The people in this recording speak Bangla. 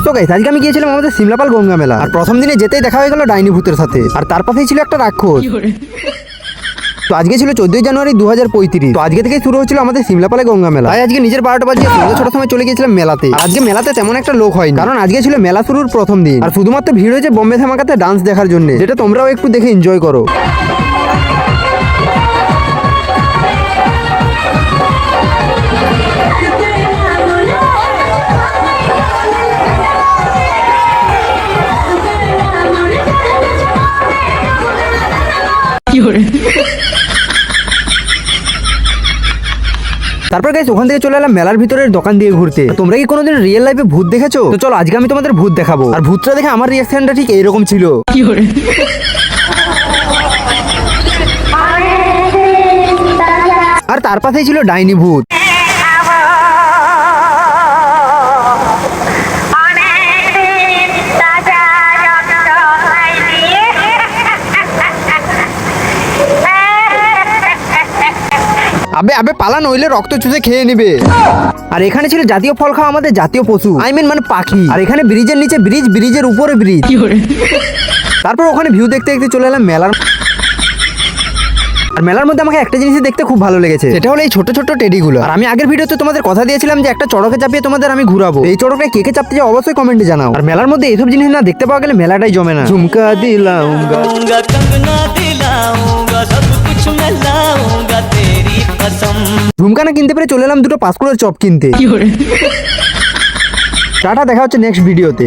তো গাইস আজকে আমি গিয়েছিলাম আমাদের সিমলাপাল গঙ্গা মেলা। আর প্রথম দিনে যেতেই দেখা হয়ে গেল ডাইনি ভূতের সাথে, আর তার পাশেই ছিল একটা রাক্ষস। তো আজকে ছিল 14 জানুয়ারি 2035। তো আজকে থেকে শুরু হচ্ছিল আমাদের সিমলাপালে গঙ্গা মেলা। তাই আজকে নিজের 12টা বাজে সন্ধ্যা 6টার সময় চলে গিয়েছিলাম মেলাতে। আর আজকে মেলাতে তেমন একটা লোক হয়নি, কারণ আজকে ছিল মেলা শুরুর প্রথম দিন। আর শুধুমাত্র ভিড় হয়েছে বোম্বে ধামাকাতে ডান্স দেখার জন্য, যেটা তোমরাও একটু দেখে এনজয় করো। তারপর গাইস ওখান থেকে চলে এলাম মেলার ভিতরের দোকান দিয়ে ঘুরতে। তোমরা কি কোনোদিন রিয়েল লাইফে ভূত দেখেছো? তো চলো আজকে আমি তোমাদের ভূত দেখাবো। আর ভূতটা দেখে আমার রিঅ্যাকশনটা ঠিক এইরকম ছিল। আর তার পাশেই ছিল ডাইনি ভূত। আবে আবে পালা, নইলে রক্ত চুষে খেয়ে নিবে। আর এখানে ছিল জাতীয় ফল খাওয়া আমাদের জাতীয় পশু, মানে পাখি। আর এখানে ব্রিজের নিচে ব্রিজ, ব্রিজের উপরে ব্রিজ। তারপর ওখানে ভিউ দেখতে দেখতে চলে এলাম মেলার। আর মেলার মধ্যে আমাকে একটা জিনিস দেখতে খুব ভালো লেগেছে, সেটা হলো এই ছোট ছোট টেডিগুলো। আর আমি আগের ভিডিওতে তোমাদের কথা দিয়েছিলাম যে একটা চড়কে চাপিয়ে তোমাদের আমি ঘুরাবো। এই চড়কে কে কে চাপতে চাও অবশ্যই কমেন্টে জানাও। আর মেলার মধ্যে এইসব জিনিস না দেখতে পাওয়া গেলে মেলাটাই জমে না। ঝুমকা দিলাউঙ্গা, ঝুমকা না কিনতে পেরে চলে এলাম দুটো পাঁচকুড়ের চপ কিনতে। টাটা, দেখা হচ্ছে নেক্সট ভিডিওতে।